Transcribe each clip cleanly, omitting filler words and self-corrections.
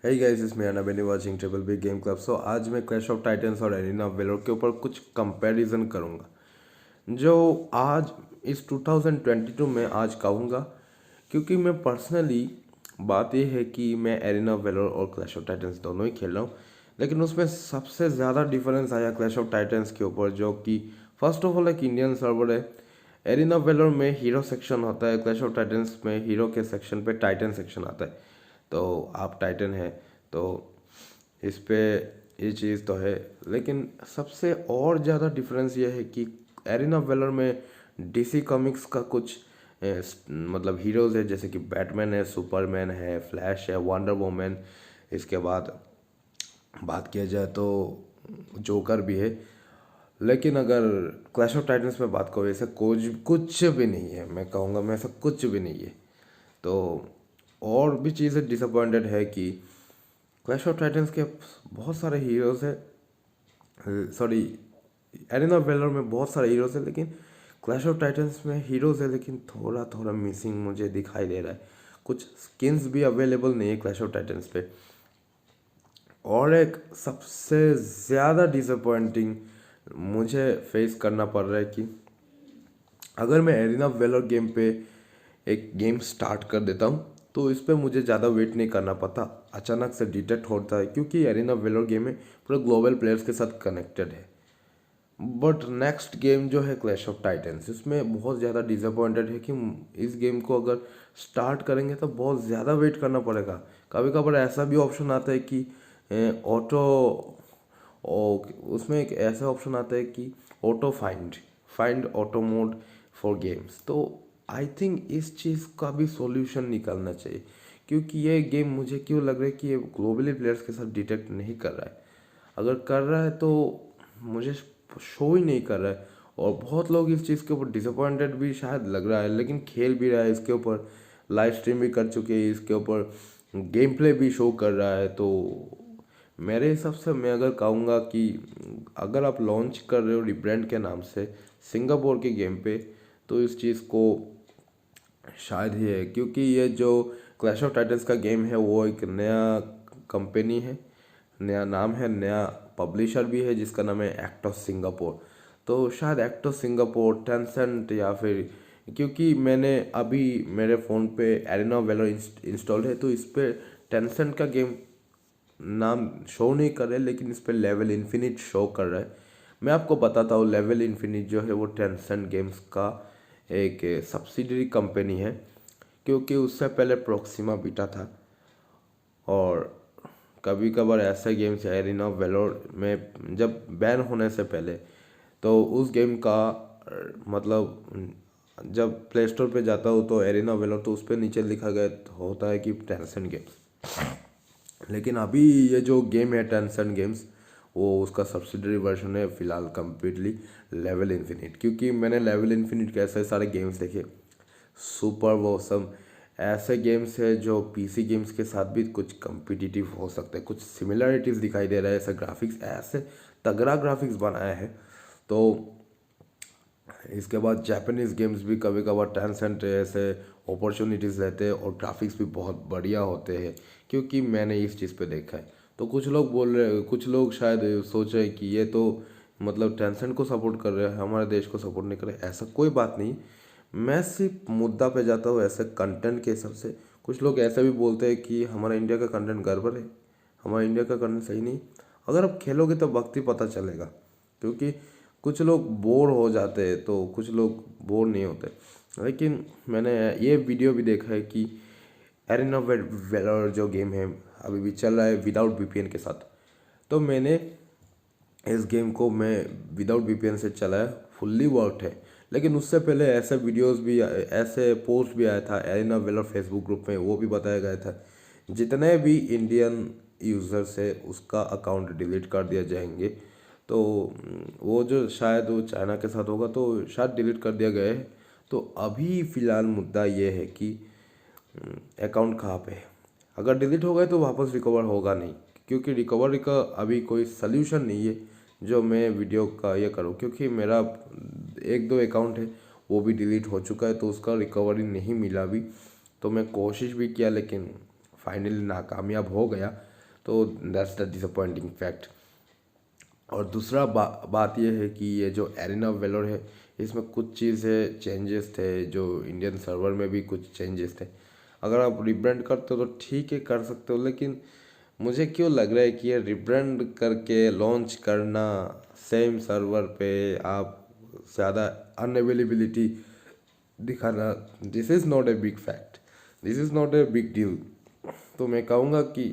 हे guys, इसमें आना बेनी watching triple B game club. So आज मैं क्लैश ऑफ टाइटंस और एरिना ऑफ वेलोर के ऊपर कुछ कंपैरिजन करूंगा जो आज इस 2022 में आज कहूँगा। क्योंकि मैं पर्सनली बात यह है कि मैं एरिना ऑफ वेलोर और क्लैश ऑफ टाइटंस दोनों ही खेल रहा हूँ, लेकिन उसमें सबसे ज़्यादा डिफरेंस आया क्लैश ऑफ टाइटंस के ऊपर, जो कि फर्स्ट ऑफ ऑल एक इंडियन सर्वर है। एरिना ऑफ वेलोर में हीरो सेक्शन होता है, क्लैश ऑफ टाइटंस में हीरो के सेक्शन पे टाइटन सेक्शन आता है। तो आप टाइटन है तो इस पे ये चीज़ तो है, लेकिन सबसे और ज़्यादा डिफरेंस ये है कि एरिना ऑफ वेलर में डीसी कॉमिक्स का कुछ मतलब हीरोज़ है, जैसे कि बैटमैन है, सुपरमैन है, फ्लैश है, वंडर वुमन। इसके बाद बात किया जाए तो जोकर भी है। लेकिन अगर क्लैश ऑफ टाइटंस में बात करूँ, ऐसा कुछ कुछ भी नहीं है, मैं कहूँगा मैं ऐसा कुछ भी नहीं है। तो और भी चीज़ें डिसअपॉइंटेड है कि क्लैश ऑफ टाइटंस के बहुत सारे हीरोज़ है, सॉरी, एरिना ऑफ वेलोर में बहुत सारे हीरोज़ है, लेकिन क्लैश ऑफ टाइटंस में हीरोज़ है लेकिन थोड़ा थोड़ा मिसिंग मुझे दिखाई दे रहा है। कुछ स्किन्स भी अवेलेबल नहीं है क्लैश ऑफ टाइटंस पे। और एक सबसे ज़्यादा डिसअपॉइंटिंग मुझे फेस करना पड़ रहा है कि अगर मैं एरिना ऑफ वेलोर गेम पे एक गेम स्टार्ट कर देता हूँ तो इस पर मुझे ज़्यादा वेट नहीं करना पड़ता, अचानक से डिटेक्ट होता है, क्योंकि एरिना ऑफ वेलोर गेम में पूरे ग्लोबल प्लेयर्स के साथ कनेक्टेड है। बट नेक्स्ट गेम जो है क्लैश ऑफ टाइटंस, इसमें बहुत ज़्यादा डिसअपॉइंटेड है कि इस गेम को अगर स्टार्ट करेंगे तो बहुत ज़्यादा वेट करना पड़ेगा। कभी कभार ऐसा भी ऑप्शन आता है कि ऑटो, उसमें एक ऐसा ऑप्शन आता है कि auto find find auto mode for games. तो आई थिंक इस चीज़ का भी सॉल्यूशन निकलना चाहिए, क्योंकि ये गेम मुझे क्यों लग रहा है कि ये ग्लोबली प्लेयर्स के साथ डिटेक्ट नहीं कर रहा है। अगर कर रहा है तो मुझे शो ही नहीं कर रहा है। और बहुत लोग इस चीज़ के ऊपर डिसअपॉइंटेड भी शायद लग रहा है, लेकिन खेल भी रहा है इसके ऊपर, लाइव स्ट्रीम भी कर चुके हैं, इसके ऊपर गेम प्ले भी शो कर रहा है। तो मेरे हिसाब से मैं अगर कहूँगा कि अगर आप लॉन्च कर रहे हो रिब्रांड के नाम से सिंगापुर के गेम पे, तो इस चीज़ को शायद ही है, क्योंकि ये जो क्लैश ऑफ टाइटंस का गेम है वो एक नया कंपनी है, नया नाम है, नया पब्लिशर भी है जिसका नाम है एक्टो सिंगापुर। तो शायद एक्टो सिंगापुर, टेंसेंट, या फिर क्योंकि मैंने अभी मेरे फ़ोन पे एरिना वेलो इंस्टॉल है, तो इस पे टेंसेंट का गेम नाम शो नहीं कर रहे, लेकिन इस पे लेवल इन्फिनिट शो कर रहा है। मैं आपको बताता हूँ, लेवल इन्फिनिट जो है वो टेंसेंट गेम्स का एक सब्सिडरी कंपनी है, क्योंकि उससे पहले प्रोक्सिमा बीटा था। और कभी कभार ऐसे गेम्स एरिना वेलोर में जब बैन होने से पहले, तो उस गेम का मतलब जब प्ले स्टोर पे जाता हूँ तो एरिना वेलोर, तो उस पर नीचे लिखा गया होता है कि टेंसेंट गेम्स। लेकिन अभी ये जो गेम है टेंसेंट गेम्स, वो उसका सब्सिडरी वर्जन है फिलहाल कम्प्लीटली लेवल इन्फिनिट। क्योंकि मैंने लेवल इन्फिनिट के ऐसे सारे गेम्स देखे, सुपर वॉसम, ऐसे गेम्स है जो पीसी गेम्स के साथ भी कुछ कम्पिटिटिव हो सकते हैं, कुछ सिमिलरिटीज़ दिखाई दे रहा है, ऐसे ग्राफिक्स, ऐसे तगड़ा ग्राफिक्स बनाया है। तो इसके बाद जापानीज़ गेम्स भी कभी कभार टेंसेंट ऐसे अपॉर्चुनिटीज़ रहते हैं और ग्राफिक्स भी बहुत बढ़िया होते हैं, क्योंकि मैंने इस चीज़ पे देखा है। तो कुछ लोग बोल रहे, कुछ लोग शायद सोच रहे हैं कि ये तो मतलब टेंसेंट को सपोर्ट कर रहे हैं, हमारे देश को सपोर्ट नहीं कर रहे। ऐसा कोई बात नहीं, मैं सिर्फ मुद्दा पे जाता हूँ ऐसे कंटेंट के हिसाब से। कुछ लोग ऐसा भी बोलते हैं कि हमारा इंडिया का कंटेंट गड़बड़ है, हमारा इंडिया का कंटेंट सही नहीं। अगर आप खेलोगे तो वक्त ही पता चलेगा, क्योंकि कुछ लोग बोर हो जाते हैं तो कुछ लोग बोर नहीं होते। लेकिन मैंने ये वीडियो भी देखा है कि एरिना वेलर जो गेम है अभी भी चल रहा है विदाउट वीपीएन के साथ। तो मैंने इस गेम को मैं विदाउट वीपीएन से चलाया, फुल्ली वर्कड है। लेकिन उससे पहले ऐसे वीडियोस भी, ऐसे पोस्ट भी आया था एरिना वेलर फेसबुक ग्रुप में, वो भी बताया गया था जितने भी इंडियन यूज़र्स है उसका अकाउंट डिलीट कर दिया जाएंगे। तो वो जो शायद वो चाइना के साथ होगा तो शायद डिलीट कर दिया गया है। तो अभी फ़िलहाल मुद्दा ये है कि अकाउंट कहाँ पे है। अगर डिलीट हो गए तो वापस रिकवर होगा नहीं, क्योंकि रिकवरी का अभी कोई सल्यूशन नहीं है जो मैं वीडियो का ये करूँ। क्योंकि मेरा एक दो अकाउंट है वो भी डिलीट हो चुका है, तो उसका रिकवरी नहीं मिला अभी। तो मैं कोशिश भी किया, लेकिन फाइनली नाकामयाब हो गया, तो दैट्स द डिसअपॉइंटिंग फैक्ट। और दूसरा बात यह है कि ये जो एरिना वेलोर है, इसमें कुछ चीज़ें चेंजेस थे, जो इंडियन सर्वर में भी कुछ चेंजेस थे। अगर आप रिब्रांड करते हो तो ठीक है, कर सकते हो, लेकिन मुझे क्यों लग रहा है कि ये रिब्रांड करके लॉन्च करना सेम सर्वर पे आप ज़्यादा अनअवेलेबिलिटी दिखाना, this is not a big fact, this is not a big deal. तो मैं कहूँगा कि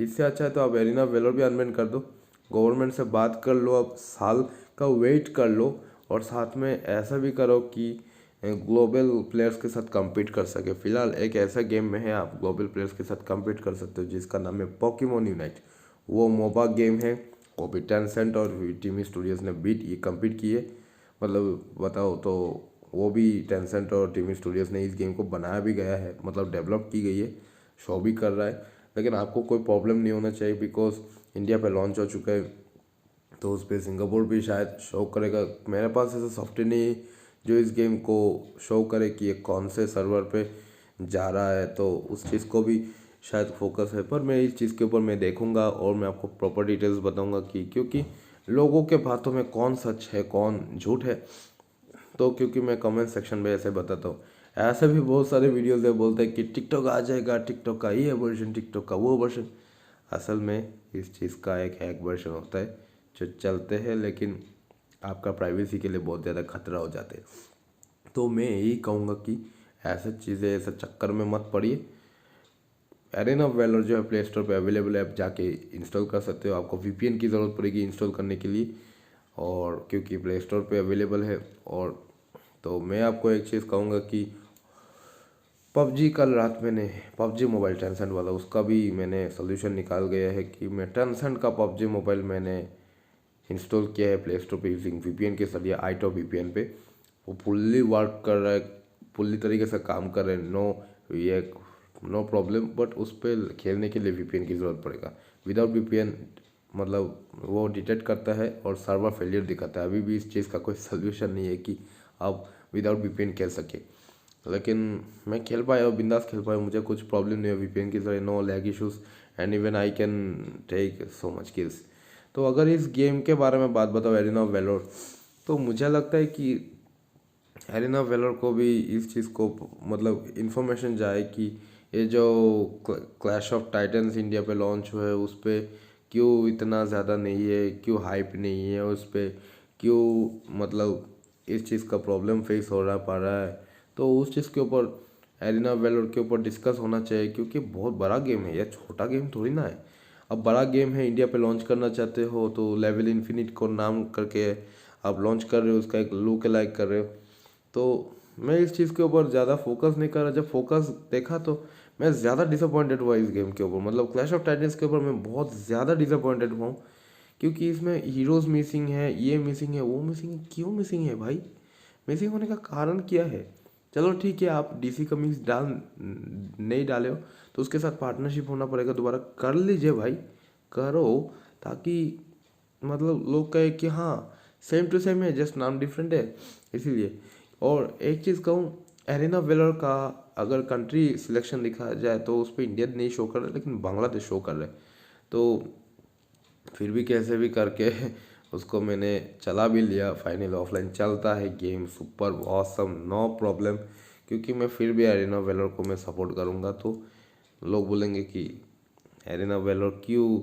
इससे अच्छा है तो आप एरिना वेलोर भी अनबैन कर दो, गवर्नमेंट से बात कर लो, अब साल का वेट कर लो, और साथ में ऐसा भी करो कि ग्लोबल प्लेयर्स के साथ compete कर सके। फिलहाल एक ऐसा गेम में है आप ग्लोबल प्लेयर्स के साथ compete कर सकते हो जिसका नाम है पोकेमोन यूनाइट। वो मोबा गेम है, वो भी टेंसेंट और टीमी स्टूडियोज ने बीट ये compete किए, मतलब बताओ तो वो भी टेंसेंट और टीमी स्टूडियोज ने इस गेम को बनाया भी गया है, मतलब डेवलप की गई है, शो भी कर रहा है। लेकिन आपको कोई प्रॉब्लम नहीं होना चाहिए बिकॉज इंडिया पे लॉन्च हो चुका है, तो उस पर सिंगापुर भी शायद शो करेगा। मेरे पास ऐसा सॉफ्टवेयर नहीं है जो इस गेम को शो करे कि ये कौन से सर्वर पे जा रहा है, तो उस चीज़ को भी शायद फोकस है, पर मैं इस चीज़ के ऊपर मैं देखूंगा और मैं आपको प्रॉपर डिटेल्स बताऊंगा कि क्योंकि लोगों के बातों में कौन सच है कौन झूठ है। तो क्योंकि मैं कमेंट सेक्शन में ऐसे बताता हूँ, ऐसे भी बहुत सारे वीडियोस है बोलते हैं कि टिकटॉक आ जाएगा, टिकटॉक का ये वर्जन, टिकटॉक का वो वर्जन। असल में इस चीज़ का एक हैक वर्जन होता है जो चलते हैं, लेकिन आपका प्राइवेसी के लिए बहुत ज़्यादा खतरा हो जाते हैं। तो मैं यही कहूँगा कि ऐसे चीज़ें, ऐसे चक्कर में मत पड़िए। एरेना ऑफ वैलोर जो है प्ले स्टोर पे अवेलेबल है, आप जाके इंस्टॉल कर सकते हो। आपको वीपीएन की ज़रूरत पड़ेगी इंस्टॉल करने के लिए, और क्योंकि प्ले स्टोर पे अवेलेबल है। और तो मैं आपको एक चीज़ कहूँगा कि पबजी कल रात मैंने पबजी मोबाइल टेंसेंट वाला, उसका भी मैंने सोल्यूशन निकाल गया है कि मैं टेंसेंट का पबजी मोबाइल मैंने इंस्टॉल किया है प्ले स्टोर पे यूजिंग वीपीएन के जरिए, आईटॉप वीपीएन पे। वो फुल्ली वर्क कर रहा है, फुल्ली तरीके से काम कर रहे हैं, ये नो प्रॉब्लम। बट उस पर खेलने के लिए वीपीएन की ज़रूरत पड़ेगा। विदाउट वीपीएन मतलब वो डिटेक्ट करता है और सर्वर फेलियर दिखाता है। अभी भी इस चीज़ का कोई सोल्यूशन नहीं है कि आप विदाउट वीपीएन खेल सके, लेकिन मैं खेल पाया और बिंदास खेल पाया, मुझे कुछ प्रॉब्लम नहीं है वीपीएन की जरिए, no lag issues and even I can take so much kills. तो अगर इस गेम के बारे में बात बताओ एरिना ऑफ वैलोर, तो मुझे लगता है कि एरिना ऑफ वैलोर को भी इस चीज़ को मतलब इन्फॉर्मेशन जाए कि ये जो क्लैश ऑफ टाइटन्स इंडिया पे लॉन्च हुआ है उस पर क्यों इतना ज़्यादा नहीं है, क्यों हाइप नहीं है उस पर, क्यों मतलब इस चीज़ का प्रॉब्लम फेस हो रहा पा रहा है। तो उस चीज़ के ऊपर एरिना वेलोर के ऊपर डिस्कस होना चाहिए, क्योंकि बहुत बड़ा गेम है, यह छोटा गेम थोड़ी ना है। अब बड़ा गेम है, इंडिया पे लॉन्च करना चाहते हो तो लेवल इन्फिनिट को नाम करके आप लॉन्च कर रहे हो, उसका एक लुक लाइक कर रहे हो। तो मैं इस चीज़ के ऊपर ज़्यादा फोकस नहीं कर रहा। जब फोकस देखा तो मैं ज़्यादा डिसअपॉइंटेड हुआ इस गेम के ऊपर, मतलब क्लैश ऑफ टाइटन्स के ऊपर मैं बहुत ज़्यादा डिसअपॉइंटेड हुआ हूँ, क्योंकि इसमें हीरोज़ मिसिंग है, ये मिसिंग है, वो मिसिंग है। क्यों मिसिंग है भाई? मिसिंग होने का कारण क्या है? चलो ठीक है, आप डीसी कमिक्स नहीं डाले हो तो उसके साथ पार्टनरशिप होना पड़ेगा, दोबारा कर लीजिए भाई, करो, ताकि मतलब लोग कहे कि हाँ सेम टू सेम है, जस्ट नाम डिफरेंट है, इसीलिए। और एक चीज़ कहूँ, एरिना वेलर का अगर कंट्री सिलेक्शन दिखा जाए तो उस पर इंडिया नहीं शो कर रहा है, लेकिन बांग्लादेश शो कर रहा है। तो फिर भी कैसे भी करके उसको मैंने चला भी लिया, फाइनल ऑफलाइन चलता है game, super awesome, no problem. क्योंकि मैं फिर भी एरिना वेलोर को मैं सपोर्ट करूँगा, तो लोग बोलेंगे कि एरिना वेलोर क्यों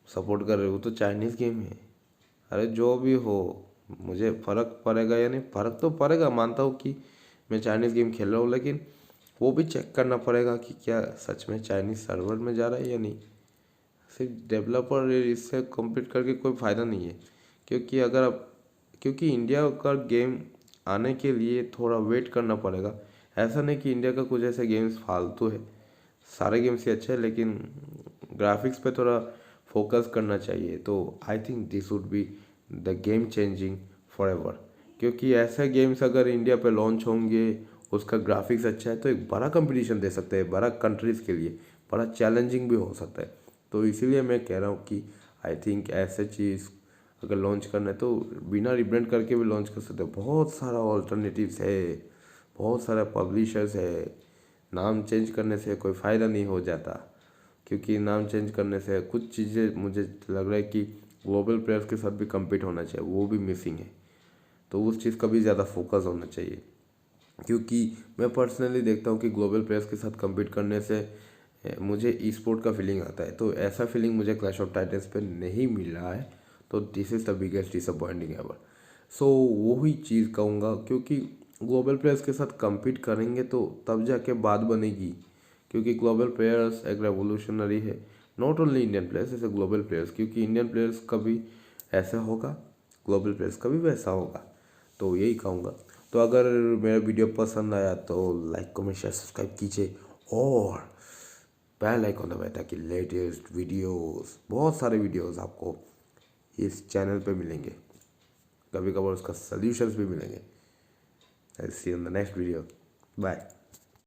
सपोर्ट कर रहे हो, तो चाइनीज़ गेम है। अरे जो भी हो, मुझे फ़र्क पड़ेगा या नहीं, फ़र्क तो पड़ेगा, मानता हूँ कि मैं चाइनीज़ गेम खेल रहा हूँ, लेकिन वो भी चेक करना पड़ेगा कि क्या सच में चाइनीज़ सर्वर में जा रहा है या नहीं। सिर्फ डेवलपर इससे कम्पीट करके कोई फ़ायदा नहीं है, क्योंकि अगर आप क्योंकि इंडिया का गेम आने के लिए थोड़ा वेट करना पड़ेगा। ऐसा नहीं कि इंडिया का कुछ ऐसे गेम्स फालतू है, सारे गेम्स ही अच्छे हैं, लेकिन ग्राफिक्स पे थोड़ा फोकस करना चाहिए। तो I think this would be the game changing for ever, क्योंकि ऐसे गेम्स अगर इंडिया पे लॉन्च होंगे, उसका ग्राफिक्स अच्छा है, तो एक बड़ा कंपटीशन दे सकते हैं, बड़ा कंट्रीज़ के लिए बड़ा चैलेंजिंग भी हो सकता है। तो इसीलिए मैं कह रहा हूँ कि आई थिंक ऐसे चीज़ अगर लॉन्च करना है तो बिना रिब्रांड करके भी लॉन्च कर सकते हो। बहुत सारा ऑल्टरनेटिव्स है, बहुत सारा पब्लिशर्स है, नाम चेंज करने से कोई फ़ायदा नहीं हो जाता, क्योंकि नाम चेंज करने से कुछ चीज़ें मुझे लग रहा है कि ग्लोबल प्लेयर्स के साथ भी कम्पीट होना चाहिए, वो भी मिसिंग है। तो उस चीज़ का भी ज़्यादा फोकस होना चाहिए, क्योंकि मैं पर्सनली देखता हूँ कि ग्लोबल प्लेयर्स के साथ कम्पीट करने से मुझे ई स्पोर्ट का फीलिंग आता है, तो ऐसा फीलिंग मुझे क्लैश ऑफ टाइटन्स पे नहीं मिल रहा है। तो this is the biggest disappointing ever. So वही चीज़ कहूँगा, क्योंकि ग्लोबल प्लेयर्स के साथ कम्पीट करेंगे तो तब जाके बात बनेगी, क्योंकि ग्लोबल प्लेयर्स एक रेवोल्यूशनरी है। नॉट ओनली इंडियन प्लेयर्स, ऐसे ग्लोबल प्लेयर्स, क्योंकि इंडियन प्लेयर्स का भी ऐसा होगा, ग्लोबल प्लेयर्स का भी वैसा होगा। तो यही कहूँगा। तो अगर मेरा वीडियो पसंद आया तो लाइक कमेंट शेयर सब्सक्राइब कीजिए, और बेल आइकन दबाएं ताकि लेटेस्ट वीडियोस, बहुत सारे वीडियोस आपको इस चैनल पे मिलेंगे। कभी कभार उसका सॉल्यूशंस भी मिलेंगे। I see you in the next video. Bye.